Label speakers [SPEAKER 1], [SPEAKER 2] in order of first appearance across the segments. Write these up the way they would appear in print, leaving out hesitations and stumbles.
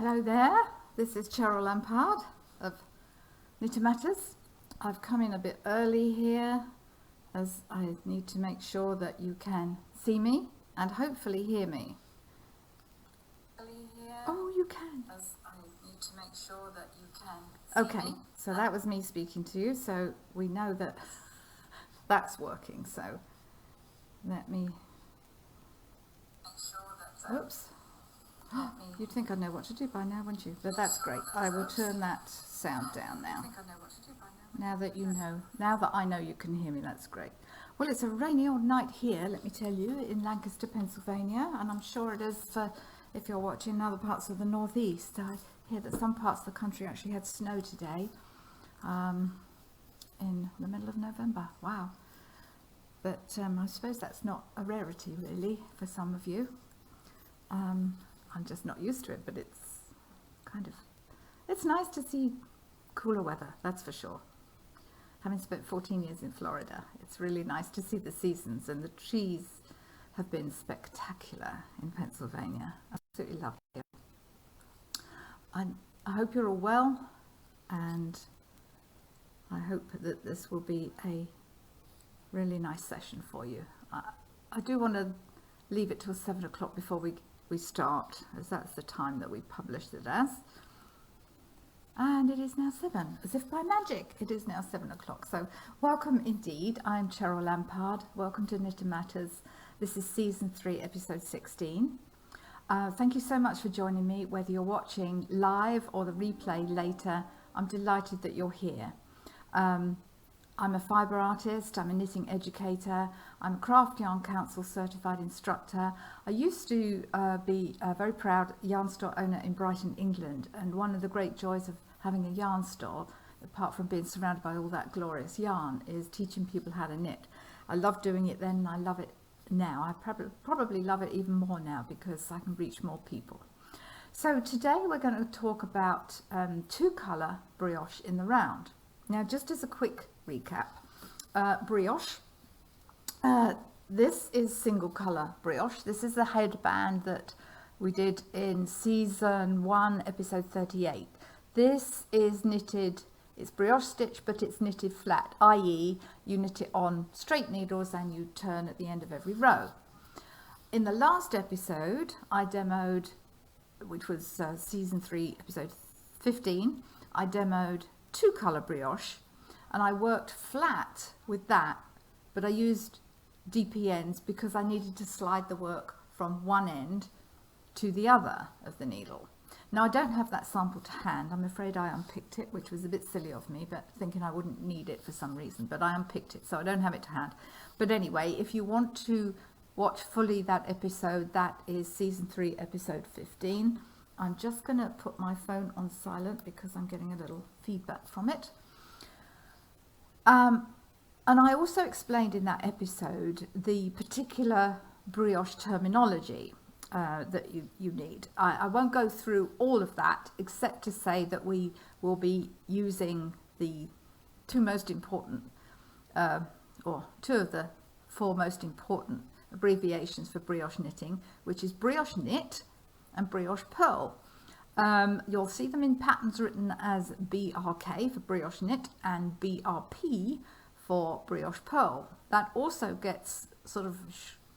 [SPEAKER 1] Hello there, this is Cheryl of Knitting Matters. I've come in a bit early here as I need to make sure that you can see me and hopefully hear me. Oh, you can.
[SPEAKER 2] As I need to make sure that you can see
[SPEAKER 1] Okay,
[SPEAKER 2] me.
[SPEAKER 1] so that was me speaking to you, so we know that that's working. So let me,
[SPEAKER 2] Make sure that
[SPEAKER 1] oops. You'd think I'd know what to do by now, wouldn't you? But that's great. I will turn that sound down now.
[SPEAKER 2] I think I know what to do by now.
[SPEAKER 1] Now that you know, now that I know you can hear me, that's great. Well, it's a rainy old night here, let me tell you, in Lancaster, Pennsylvania, and I'm sure it is for if you're watching other parts of the northeast. I hear that some parts of the country actually had snow today, in the middle of November. Wow. But I suppose that's not a rarity, really, for some of you. I'm just not used to it, but it's nice to see cooler weather, that's for sure. Having spent 14 years in Florida, it's really nice to see the seasons, and the trees have been spectacular in Pennsylvania. Absolutely lovely. I hope you're all well, and I hope that this will be a really nice session for you. I do want to leave it till 7 o'clock before we start, as that's the time that we published it as. And it is now 7, as if by magic. It is now 7 o'clock. So welcome indeed. I'm Cheryl Lampard. Welcome to Knitting Matters. This is season 3, episode 16. Thank you so much for joining me, whether you're watching live or the replay later. I'm delighted that you're here. I'm a fibre artist, I'm a knitting educator, I'm a Craft Yarn Council certified instructor. I used to be a very proud yarn store owner in Brighton, England, and one of the great joys of having a yarn store, apart from being surrounded by all that glorious yarn, is teaching people how to knit. I loved doing it then and I love it now. I probably love it even more now because I can reach more people. So today we're going to talk about two-colour brioche in the round. Now, just as a quick recap, brioche, this is single colour brioche. This is the headband that we did in season 1, episode 38. This is knitted, it's brioche stitch, but it's knitted flat, i.e. you knit it on straight needles and you turn at the end of every row. In the last episode, I demoed, which was season 3, episode 15, I demoed two-colour brioche, and I worked flat with that, but I used DPNs because I needed to slide the work from one end to the other of the needle. Now, I don't have that sample to hand. I'm afraid I unpicked it, which was a bit silly of me, but thinking I wouldn't need it for some reason, but I unpicked it, so I don't have it to hand. But anyway, if you want to watch fully that episode, that is season 3, episode 15. I'm just going to put my phone on silent because I'm getting a little feedback from it. And I also explained in that episode the particular brioche terminology that you need. I won't go through all of that except to say that we will be using the two most important, or two of the 4 most important abbreviations for brioche knitting, which is brioche knit and brioche purl. You'll see them in patterns written as BRK for brioche knit and BRP for brioche purl. That also gets sort of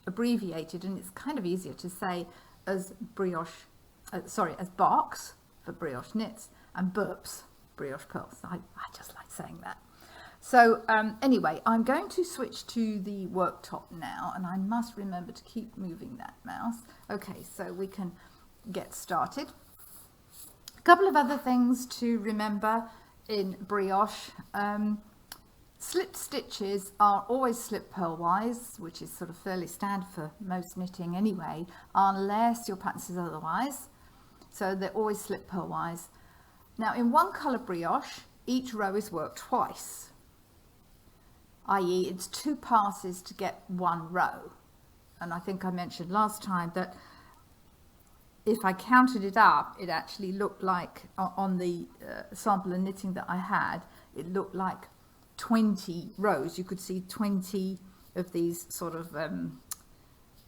[SPEAKER 1] abbreviated, and it's kind of easier to say as brioche, as barks for brioche knits and burps brioche pearls. I just like saying that. So anyway, I'm going to switch to the worktop now, and I must remember to keep moving that mouse. Okay, so we can get started. A couple of other things to remember in brioche. Slipped stitches are always slip purlwise, which is sort of fairly standard for most knitting anyway, unless your pattern says otherwise. So they're always slip purlwise. Now in one colour brioche, each row is worked twice, i.e. it's 2 passes to get 1 row. And I think I mentioned last time that if I counted it up, it actually looked like, on the sample of knitting that I had, it looked like 20 rows. You could see 20 of these sort of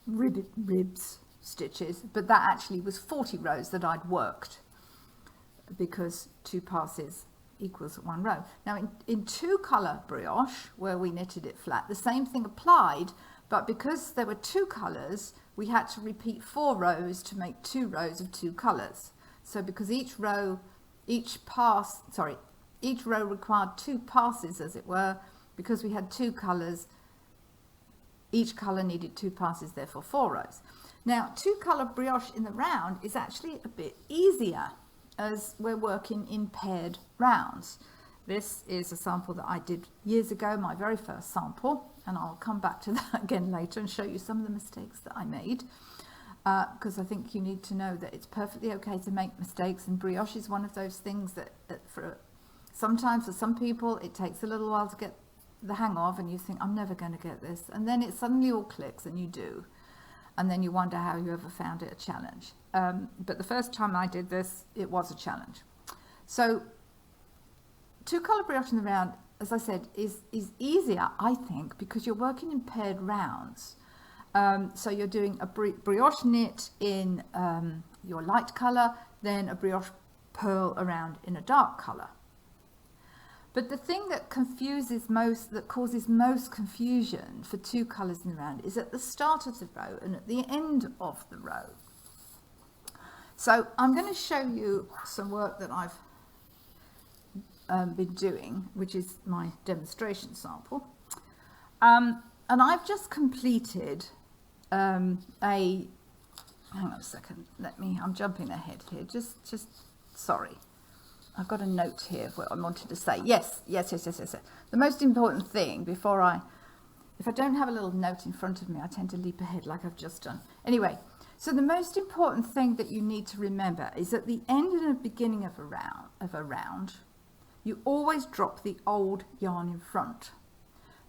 [SPEAKER 1] ribs stitches, but that actually was 40 rows that I'd worked. because 2 passes equals 1 row. Now in 2 colour brioche, where we knitted it flat, the same thing applied, but because there were 2 colours, we had to repeat 4 rows to make 2 rows of 2 colours. So because each row required 2 passes, as it were, because we had 2 colours, each colour needed 2 passes, therefore 4 rows. Now 2 colour brioche in the round is actually a bit easier, as we're working in paired rounds. This is a sample that I did years ago, my very first sample, and I'll come back to that again later and show you some of the mistakes that I made, because I think you need to know that it's perfectly okay to make mistakes, and brioche is one of those things that sometimes for some people it takes a little while to get the hang of, and you think, I'm never going to get this, and then it suddenly all clicks and you do, and then you wonder how you ever found it a challenge. But the first time I did this, it was a challenge. So 2 colour brioche in the round, as I said, is easier, I think, because you're working in paired rounds. So you're doing a brioche knit in your light colour, then a brioche purl around in a dark colour. But the thing that causes most confusion for 2 colours in the round is at the start of the row and at the end of the row. So I'm going to show you some work that I've been doing, which is my demonstration sample. And I've just completed hang on a second, I'm jumping ahead here, just sorry. I've got a note here of what I wanted to say. Yes. The most important thing if I don't have a little note in front of me, I tend to leap ahead like I've just done. Anyway, so the most important thing that you need to remember is at the end and the beginning of a round, you always drop the old yarn in front.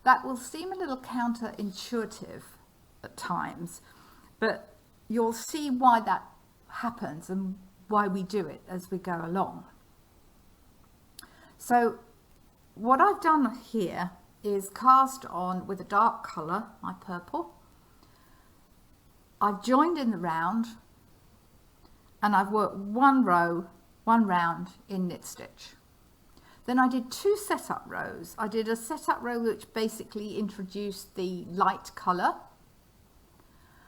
[SPEAKER 1] That will seem a little counterintuitive at times, but you'll see why that happens and why we do it as we go along. So what I've done here is cast on with a dark colour, my purple. I've joined in the round and I've worked 1 round in knit stitch. Then I did 2 setup rows. I did a setup row which basically introduced the light colour,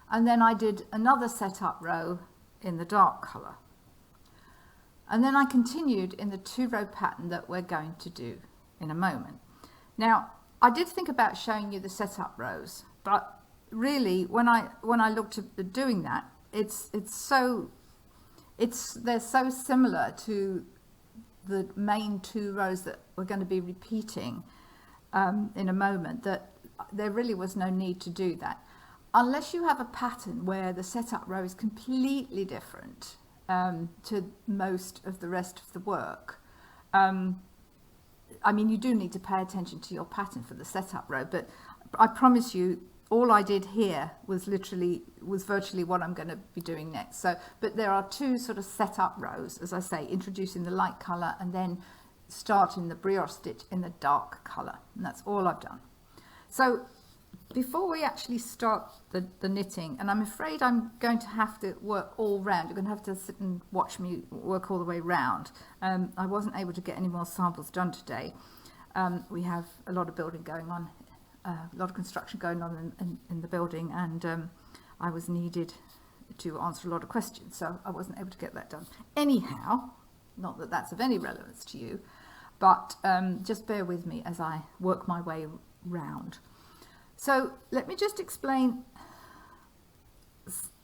[SPEAKER 1] and then I did another setup row in the dark colour. And then I continued in the 2-row pattern that we're going to do in a moment. Now, I did think about showing you the setup rows, but really, when I looked at doing that, they're so similar to the main 2 rows that we're going to be repeating in a moment that there really was no need to do that, unless you have a pattern where the setup row is completely different to most of the rest of the work. I mean, you do need to pay attention to your pattern for the setup row, but I promise you, all I did here was virtually what I'm going to be doing next. So, but there are 2 sort of setup rows, as I say, introducing the light colour and then starting the brioche stitch in the dark colour, and that's all I've done. So before we actually start the knitting, and I'm afraid I'm going to have to work all round, you're going to have to sit and watch me work all the way round. I wasn't able to get any more samples done today. We have a lot of building going on, a lot of construction going on in the building, and I was needed to answer a lot of questions, so I wasn't able to get that done. Anyhow, not that that's of any relevance to you, but just bear with me as I work my way round. So let me just explain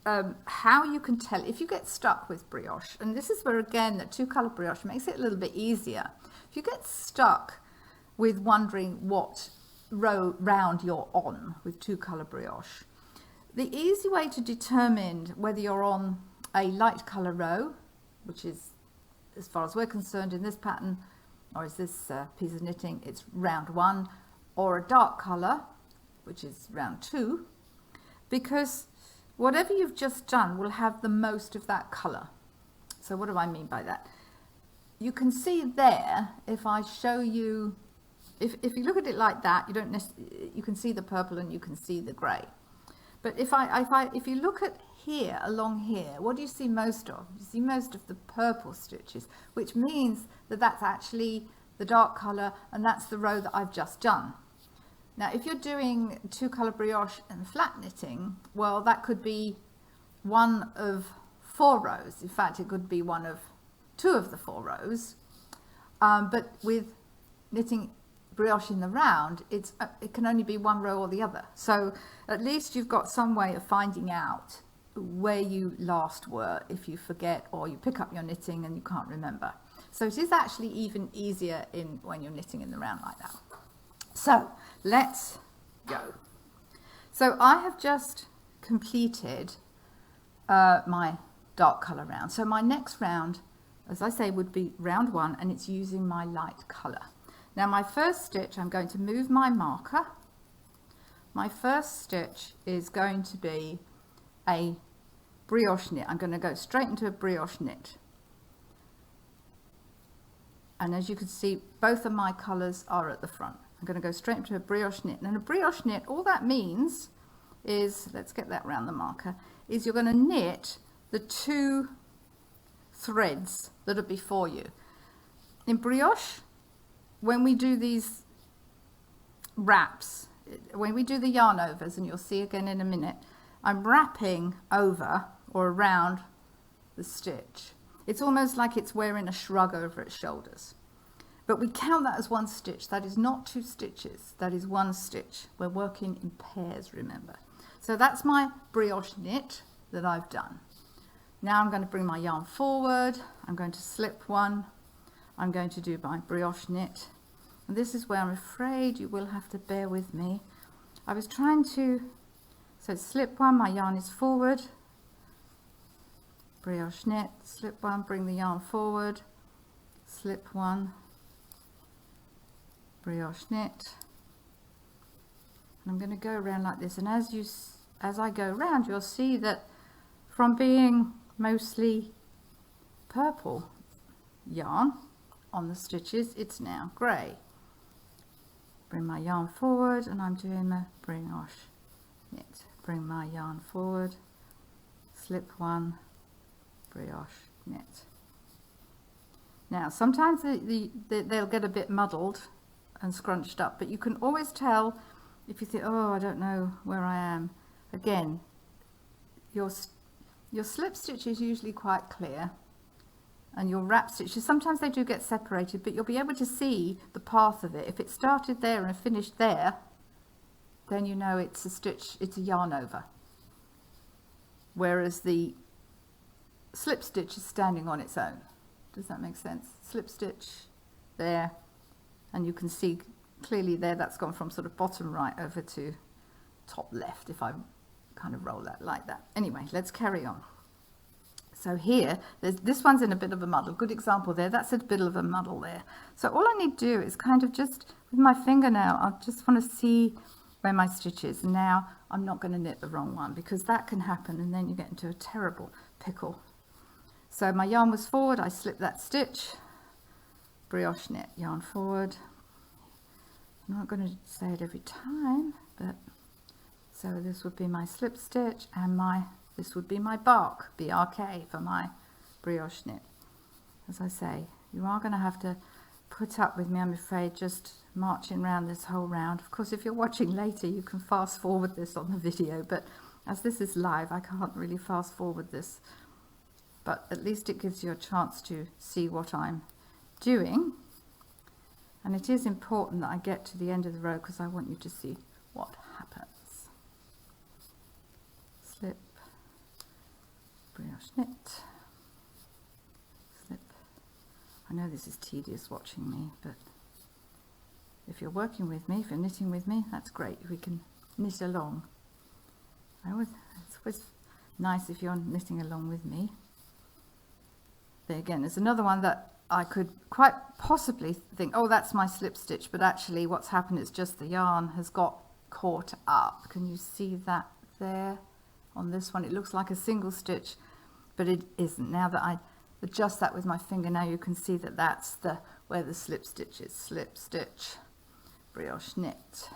[SPEAKER 1] how you can tell if you get stuck with brioche, and this is where again that 2 colour brioche makes it a little bit easier. If you get stuck with wondering what round you're on with 2 colour brioche, the easy way to determine whether you're on a light colour row, which is, as far as we're concerned in this pattern, or is this piece of knitting, it's round 1, or a dark colour, which is round 2, because whatever you've just done will have the most of that colour. So what do I mean by that? You can see there, if I show you, if you look at it like that, you can see the purple and you can see the grey. But if you look at here, along here, what do you see most of? You see most of the purple stitches, which means that that's actually the dark colour, and that's the row that I've just done. Now, if you're doing 2-colour brioche and flat knitting, well, that could be one of 4 rows. In fact, it could be one of 2 of the 4 rows. But with knitting brioche in the round, it can only be one row or the other. So at least you've got some way of finding out where you last were if you forget or you pick up your knitting and you can't remember. So it is actually even easier when you're knitting in the round like that. So let's go. So I have just completed my dark colour round. So my next round, as I say, would be round 1, and it's using my light colour. Now my first stitch, I'm going to move my marker. My first stitch is going to be a brioche knit. I'm going to go straight into a brioche knit. And as you can see, both of my colours are at the front. I'm going to go straight into a brioche knit. And a brioche knit, all that means is, let's get that round the marker, is you're going to knit the 2 threads that are before you. In brioche, when we do these wraps, when we do the yarn overs, and you'll see again in a minute, I'm wrapping over or around the stitch. It's almost like it's wearing a shrug over its shoulders. But we count that as 1 stitch. That is not 2 stitches. That is 1 stitch. We're working in pairs, remember. So that's my brioche knit that I've done. Now I'm going to bring my yarn forward. I'm going to slip 1. I'm going to do my brioche knit. And this is where I'm afraid you will have to bear with me. I was trying to, so slip 1, my yarn is forward. Brioche knit, slip 1, bring the yarn forward. Slip 1. Brioche knit. And I'm going to go around like this, and as I go around, you'll see that from being mostly purple yarn on the stitches, it's now grey. Bring my yarn forward, and I'm doing a brioche knit. Bring my yarn forward, slip 1, brioche knit. Now sometimes they'll get a bit muddled and scrunched up, but you can always tell if you think, oh, I don't know where I am. Again, your slip stitch is usually quite clear, and your wrap stitches, sometimes they do get separated, but you'll be able to see the path of it. If it started there and finished there, then you know it's a stitch, it's a yarn over. Whereas the slip stitch is standing on its own. Does that make sense? Slip stitch there, and you can see clearly there that's gone from sort of bottom right over to top left, if I kind of roll that like that. Anyway, let's carry on. So here, this one's in a bit of a muddle. Good example there. That's a bit of a muddle there. So all I need to do is kind of just, with my fingernail, I just want to see where my stitch is. Now, I'm not going to knit the wrong one, because that can happen, and then you get into a terrible pickle. So my yarn was forward, I slipped that stitch, brioche knit, yarn forward. I'm not going to say it every time, but so this would be my slip stitch, and this would be my bark, BRK, for my brioche knit. As I say, you are going to have to put up with me, I'm afraid, just marching around this whole round. Of course, if you're watching later, you can fast forward this on the video, but as this is live, I can't really fast forward this. But at least it gives you a chance to see what I'm doing. And it is important that I get to the end of the row, because I want you to see what happens. Slip, brioche knit, slip. I know this is tedious watching me, but if you're working with me, if you're knitting with me, that's great. We can knit along. It's always nice if you're knitting along with me. There again, there's another one that I could quite possibly think, oh, that's my slip stitch, but actually what's happened is just the yarn has got caught up. Can you see that there on this one? It looks like a single stitch, but it isn't. Now that I adjust that with my finger, now you can see that that's where the slip stitch is. Slip stitch, brioche knit,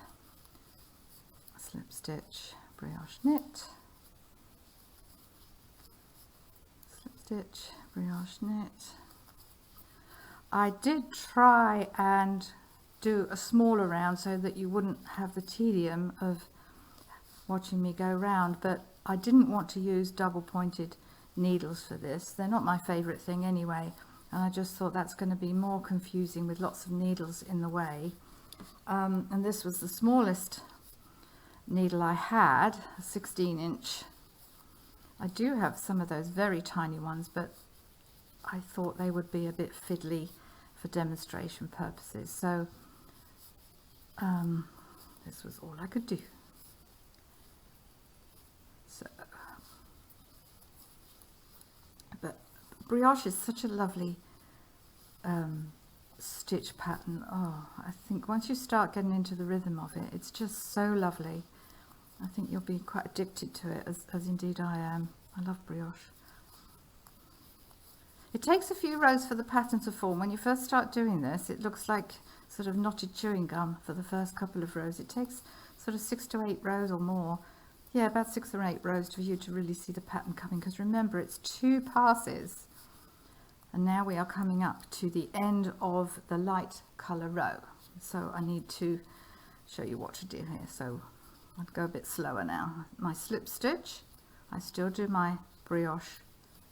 [SPEAKER 1] slip stitch, brioche knit, slip stitch, brioche knit. I did try and do a smaller round so that you wouldn't have the tedium of watching me go round, but I didn't want to use double pointed needles for this. They're not my favourite thing anyway, and I just thought that's going to be more confusing with lots of needles in the way. And this was the smallest needle I had, a 16-inch. I do have some of those very tiny ones, but I thought they would be a bit fiddly for demonstration purposes, so this was all I could do. So, but brioche is such a lovely stitch pattern. Oh, I think once you start getting into the rhythm of it, it's just so lovely. I think you'll be quite addicted to it, as indeed I am. I love brioche. It takes a few rows for the pattern to form. When you first start doing this, it looks like sort of knotted chewing gum for the first couple of rows. It takes sort of 6 to 8 rows or more. Yeah, about 6 or 8 rows for you to really see the pattern coming, because remember, it's 2 passes. And now we are coming up to the end of the light colour row. So I need to show you what to do here. So I'll go a bit slower now. My slip stitch, I still do my brioche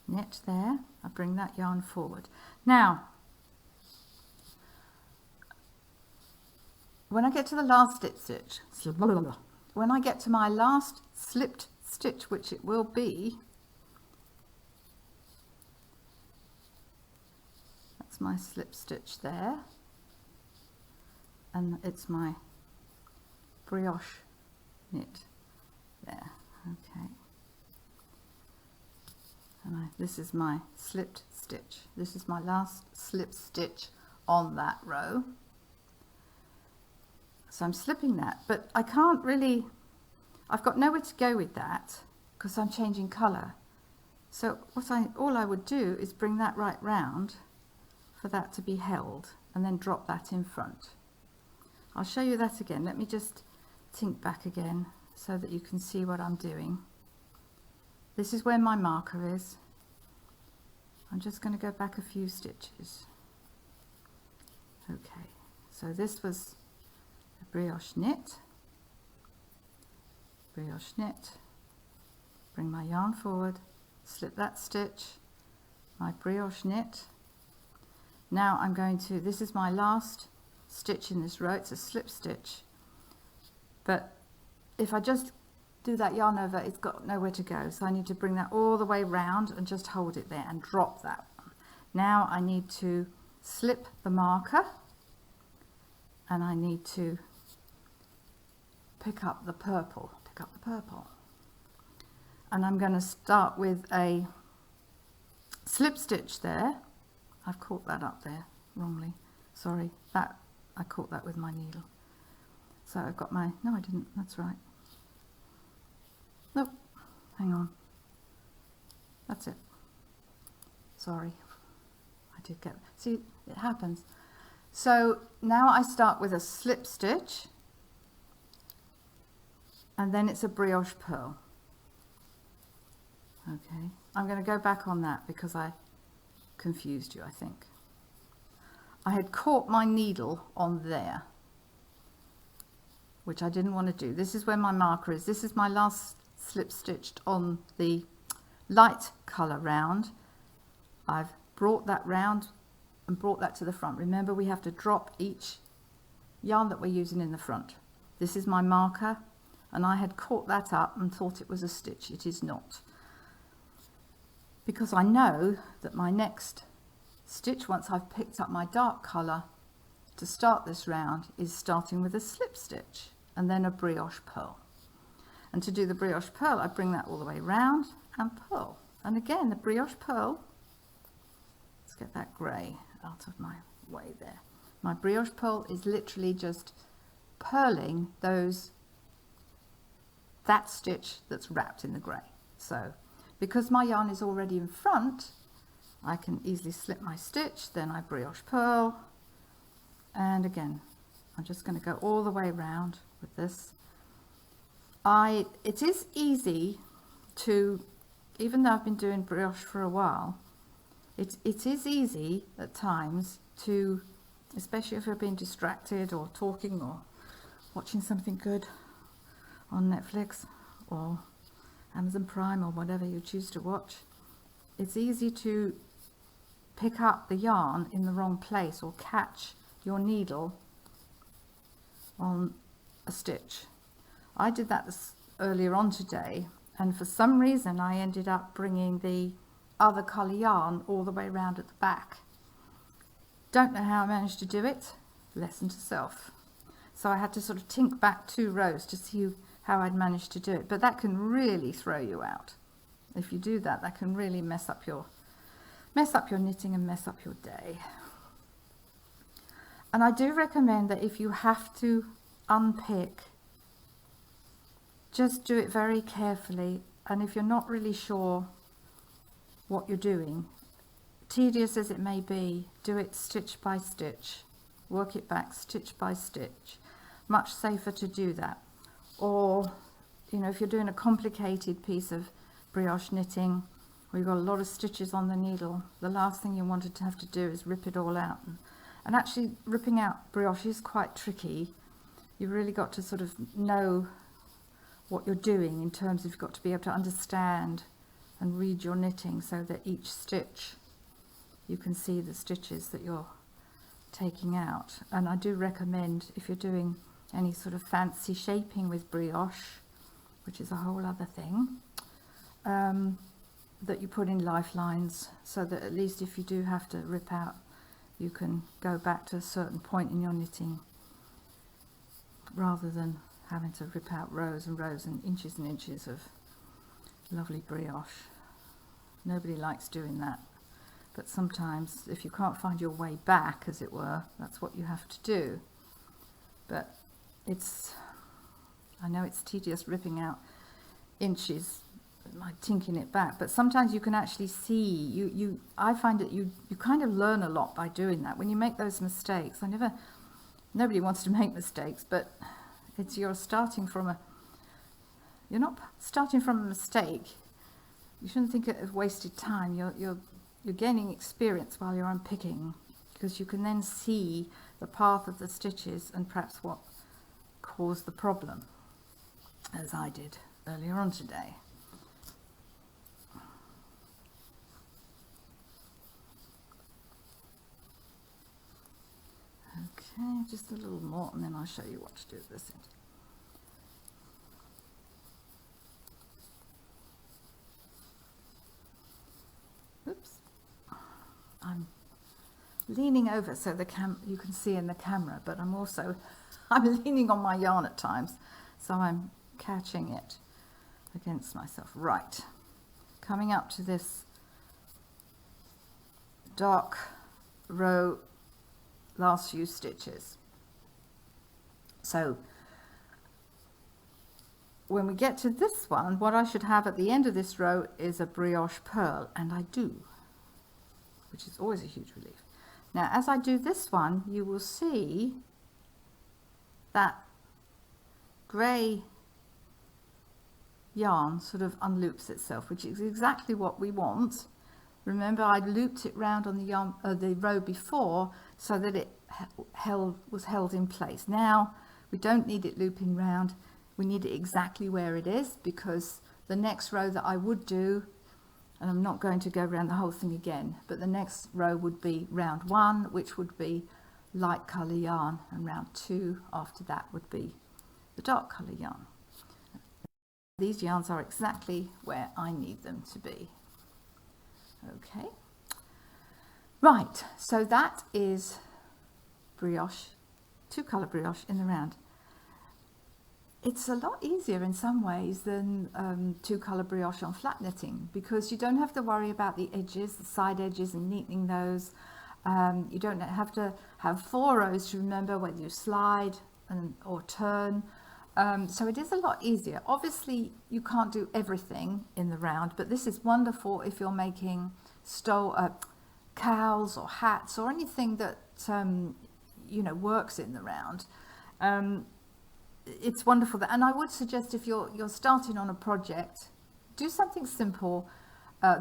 [SPEAKER 1] knit there. I bring that yarn forward. Now, when I get to the last stitch, when I get to my last slipped stitch, which it will be, that's my slip stitch there, and it's my brioche knit there. Okay. And this is my slipped stitch. This is my last slip stitch on that row. So I'm slipping that, but I can't really, I've got nowhere to go with that because I'm changing colour. So all I would do is bring that right round for that to be held and then drop that in front. I'll show you that again. Let me just tink back again so that you can see what I'm doing. This is where my marker is. I'm just going to go back a few stitches. Okay, so this was a brioche knit, bring my yarn forward, slip that stitch, my brioche knit. Now I'm going to, this is my last stitch in this row, it's a slip stitch, but if I just do that yarn over, it's got nowhere to go, so I need to bring that all the way round and just hold it there and drop that one. Now I need to slip the marker and I need to pick up the purple, and I'm going to start with a slip stitch there. I've caught that up there wrongly, sorry, that I caught that with my needle. So I've got my, no I didn't, that's right. Nope, hang on. That's it. Sorry, I did get, see, it happens. So now I start with a slip stitch, and then it's a brioche purl. Okay, I'm going to go back on that because I confused you, I think. I had caught my needle on there, which I didn't want to do. This is where my marker is. This is my last slip stitched on the light colour round. I've brought that round and brought that to the front. Remember, we have to drop each yarn that we're using in the front. This is my marker, and I had caught that up and thought it was a stitch. It is not, because I know that my next stitch, once I've picked up my dark colour to start this round, is starting with a slip stitch and then a brioche purl. And to do the brioche purl, I bring that all the way round and purl. And again, the brioche purl, let's get that grey out of my way there. My brioche purl is literally just purling that stitch that's wrapped in the grey. So because my yarn is already in front, I can easily slip my stitch, then I brioche purl, and again I'm just going to go all the way round with this. it is easy to, even though I've been doing brioche for a while, it is easy at times to, especially if you're being distracted or talking or watching something good on Netflix or Amazon Prime or whatever you choose to watch, it's easy to pick up the yarn in the wrong place or catch your needle on a stitch. I did that earlier on today, and for some reason I ended up bringing the other colour yarn all the way around at the back. Don't know how I managed to do it, lesson to self. So I had to sort of tink back 2 rows to see how I'd managed to do it, but that can really throw you out. If you do that, that can really mess up your knitting and mess up your day. And I do recommend that if you have to unpick, just do it very carefully, and if you're not really sure what you're doing, tedious as it may be, do it stitch by stitch, work it back stitch by stitch. Much safer to do that. Or, you know, if you're doing a complicated piece of brioche knitting where you've got a lot of stitches on the needle, the last thing you wanted to have to do is rip it all out. And actually ripping out brioche is quite tricky. You've really got to sort of know what you're doing in terms of, you've got to be able to understand and read your knitting so that each stitch you can see the stitches that you're taking out. And I do recommend, if you're doing any sort of fancy shaping with brioche, which is a whole other thing, that you put in lifelines so that at least if you do have to rip out, you can go back to a certain point in your knitting rather than having to rip out rows and rows and inches of lovely brioche. Nobody likes doing that, but sometimes if you can't find your way back, as it were, that's what you have to do. But I know it's tedious ripping out inches, like tinking it back, but sometimes you can actually see, I find that you kind of learn a lot by doing that. When you make those mistakes, nobody wants to make mistakes, but you're not starting from a mistake. You shouldn't think it as wasted time. You're gaining experience while you're unpicking, because you can then see the path of the stitches and perhaps what caused the problem, as I did earlier on today. Okay, just a little more and then I'll show you what to do at this end. Oops. I'm leaning over so you can see in the camera, but I'm leaning on my yarn at times, so I'm catching it against myself. Right, coming up to this dark row, last few stitches. So when we get to this one, what I should have at the end of this row is a brioche purl, and I do, which is always a huge relief. Now as I do this one, you will see that grey yarn sort of unloops itself, which is exactly what we want. Remember, I looped it round on the row before so that it was held in place. Now we don't need it looping round, we need it exactly where it is, because the next row that I would do, and I'm not going to go around the whole thing again, but the next row would be round 1, which would be light colour yarn, and round 2 after that would be the dark colour yarn. These yarns are exactly where I need them to be. Okay, right, so that is brioche, 2-colour brioche in the round. It's a lot easier in some ways than 2-colour brioche on flat knitting, because you don't have to worry about the edges, the side edges, and neatening those. You don't have to have 4 rows to remember whether you slide or turn. So it is a lot easier. Obviously you can't do everything in the round, but this is wonderful if you're making cowls or hats or anything that you know, works in the round. it's wonderful that, and I would suggest if you're starting on a project, do something simple.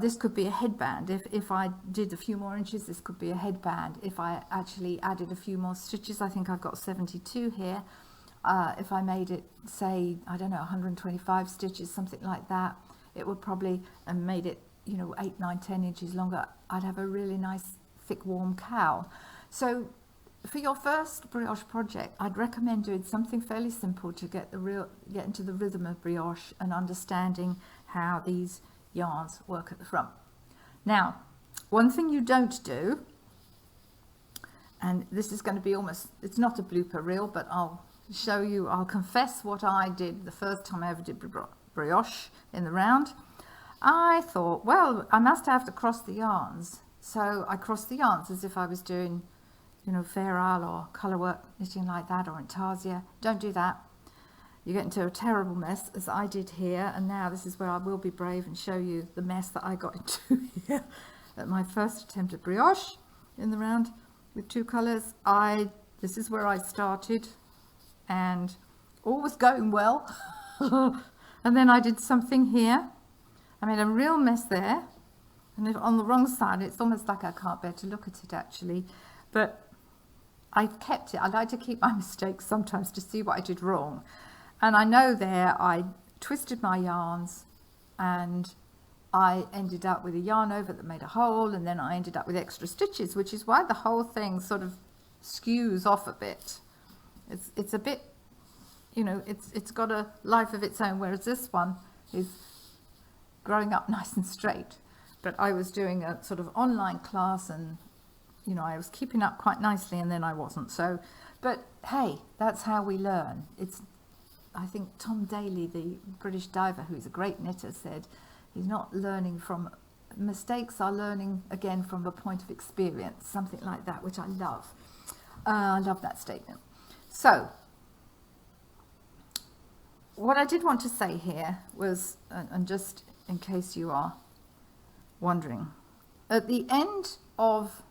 [SPEAKER 1] This could be a headband. If I did a few more inches, this could be a headband. If I actually added a few more stitches, I think I've got 72 here. If I made it, say, I don't know, 125 stitches, something like that, it would probably, and made it, 8, 9, 10 inches longer, I'd have a really nice, thick, warm cowl. So for your first brioche project, I'd recommend doing something fairly simple to get into the rhythm of brioche and understanding how these yarns work at the front. Now, one thing you don't do, and this is going to be it's not a blooper reel, but I'll confess what I did the first time I ever did brioche in the round. I thought, well, I must have to cross the yarns. So I crossed the yarns as if I was doing, Fair Isle or colour work, knitting like that, or intarsia. Don't do that. You get into a terrible mess, as I did here, and now this is where I will be brave and show you the mess that I got into here at my first attempt at brioche in the round with 2 colours. This is where I started, and all was going well. And then I did something here. I made a real mess there, and if on the wrong side, it's almost like I can't bear to look at it actually, but I kept it. I like to keep my mistakes sometimes to see what I did wrong. And I know there I twisted my yarns and I ended up with a yarn over that made a hole, and then I ended up with extra stitches, which is why the whole thing sort of skews off a bit. It's a bit, it's got a life of its own, whereas this one is growing up nice and straight. But I was doing a sort of online class, and I was keeping up quite nicely, and then I wasn't. So, but hey, that's how we learn. I think Tom Daly, the British diver, who's a great knitter, said he's not learning from mistakes, are learning again from a point of experience, something like that, which I love. I love that statement. So, what I did want to say here was, and just in case you are wondering, at the end of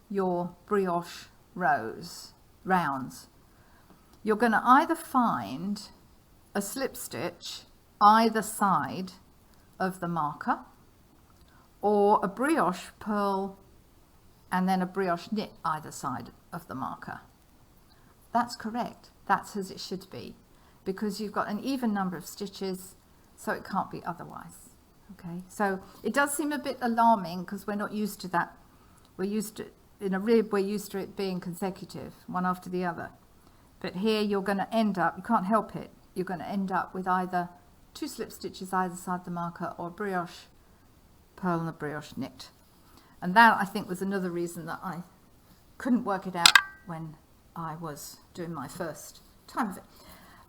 [SPEAKER 1] your brioche rounds, you're going to either find a slip stitch either side of the marker, or a brioche purl and then a brioche knit either side of the marker. That's correct. That's as it should be, because you've got an even number of stitches, so it can't be otherwise. Okay, so it does seem a bit alarming because we're not used to that. We're used to, in a rib, we're used to it being consecutive, one after the other. But here you're going to end up, you can't help it, you're going to end up with either 2 slip stitches either side of the marker, or a brioche purl and a brioche knit. And that, I think, was another reason that I couldn't work it out when I was doing my first time of it.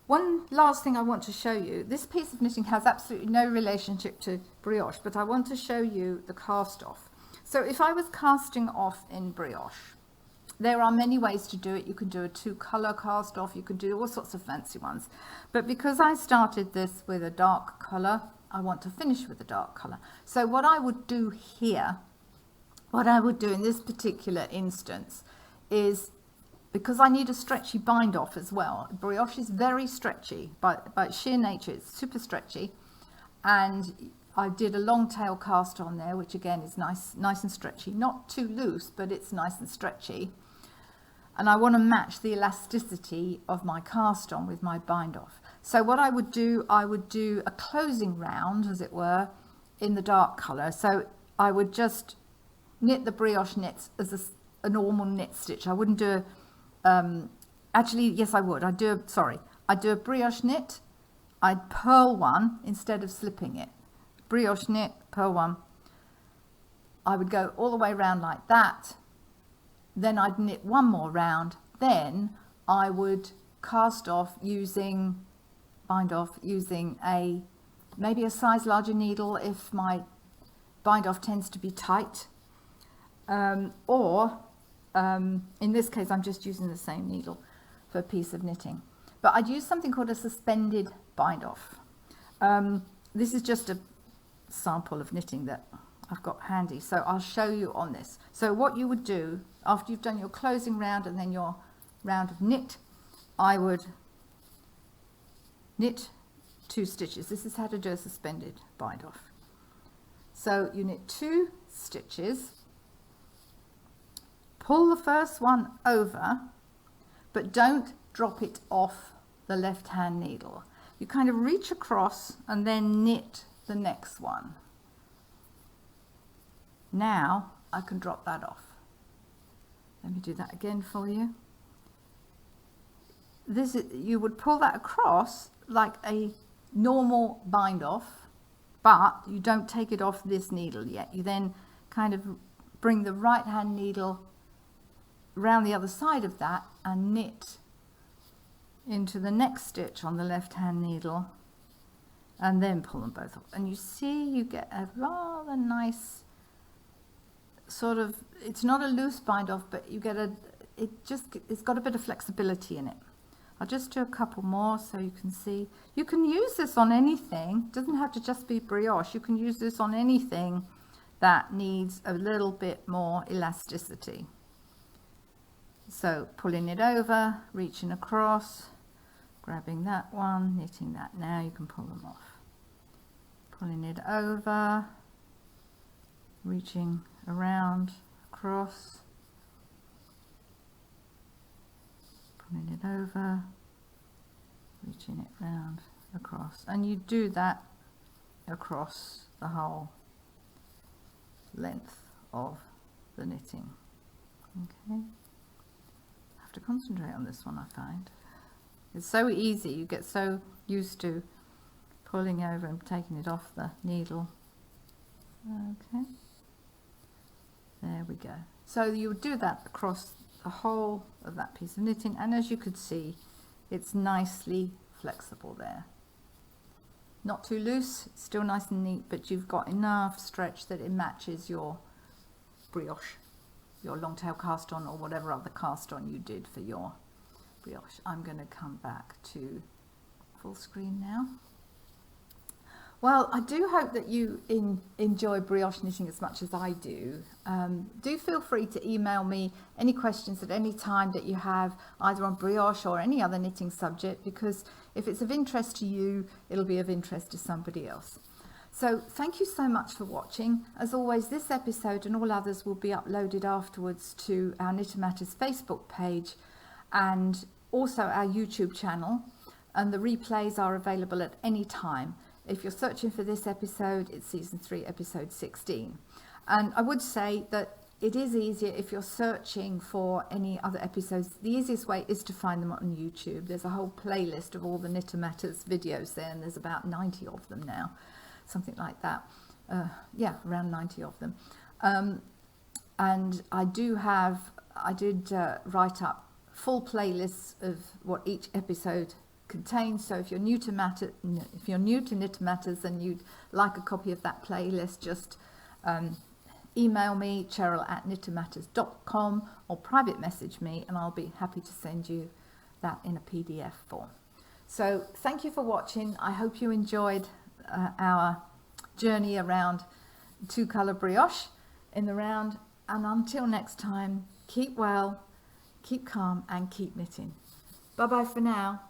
[SPEAKER 1] One last thing I want to show you, this piece of knitting has absolutely no relationship to brioche, but I want to show you the cast off. So if I was casting off in brioche, there are many ways to do it. You can do a 2-colour cast off, you can do all sorts of fancy ones. But because I started this with a dark colour, I want to finish with a dark colour. So what I would do here, what I would do in this particular instance is, because I need a stretchy bind off as well. Brioche is very stretchy, by sheer nature it's super stretchy, and I did a long tail cast on there, which again is nice and stretchy, not too loose, but it's nice and stretchy. And I want to match the elasticity of my cast on with my bind off. So what I would do a closing round, as it were, in the dark colour. So I would just knit the brioche knits as a normal knit stitch. I wouldn't do actually, yes I would. I'd do a brioche knit, I'd purl one instead of slipping it. Brioche knit, purl one. I would go all the way around like that. Then I'd knit one more round. Then I would cast off using, bind off using maybe a size larger needle if my bind off tends to be tight. Or in this case, I'm just using the same needle for a piece of knitting. But I'd use something called a suspended bind off. This is just a sample of knitting that I've got handy, so I'll show you on this. So what you would do after you've done your closing round and then your round of knit, I would knit 2 stitches. This is how to do a suspended bind off. So you knit 2 stitches, pull the first one over, but don't drop it off the left hand needle. You kind of reach across and then knit the next one. Now I can drop that off. Let me do that again for you. This is, you would pull that across like a normal bind off, but you don't take it off this needle yet. You then kind of bring the right hand needle around the other side of that and knit into the next stitch on the left hand needle, and then pull them both off. And you see you get a rather nice sort of, it's not a loose bind off, but you get a, it's got a bit of flexibility in it. I'll just do a couple more so you can see. You can use this on anything. It doesn't have to just be brioche. You can use this on anything that needs a little bit more elasticity. So pulling it over, reaching across, grabbing that one, knitting that. Now you can pull them off. Pulling it over, reaching around, across, pulling it over, reaching it round, across. And you do that across the whole length of the knitting. Okay. I have to concentrate on this one, I find. It's so easy, you get so used to pulling over and taking it off the needle. Okay. There we go. So you would do that across the whole of that piece of knitting, and as you could see, it's nicely flexible there. Not too loose, still nice and neat, but you've got enough stretch that it matches your brioche, your long tail cast on, or whatever other cast on you did for your brioche. I'm going to come back to full screen now. Well, I do hope that you enjoy brioche knitting as much as I do. Do feel free to email me any questions at any time that you have, either on brioche or any other knitting subject, because if it's of interest to you, it'll be of interest to somebody else. So thank you so much for watching. As always, this episode and all others will be uploaded afterwards to our Knitting Matters Facebook page and also our YouTube channel, and the replays are available at any time. If you're searching for this episode, it's season 3, episode 16. And I would say that it is easier if you're searching for any other episodes. The easiest way is to find them on YouTube. There's a whole playlist of all the Knitting Matters videos there, and there's about 90 of them now, something like that. Yeah, around 90 of them. And I did write up full playlists of what each episode contains. So if you're new to Knitting Matters and you'd like a copy of that playlist, just email me, Cheryl at knittingmatters.com, or private message me, and I'll be happy to send you that in a PDF form. So thank you for watching. I hope you enjoyed our journey around 2-colour brioche in the round, and until next time, keep well, keep calm, and keep knitting. Bye bye for now.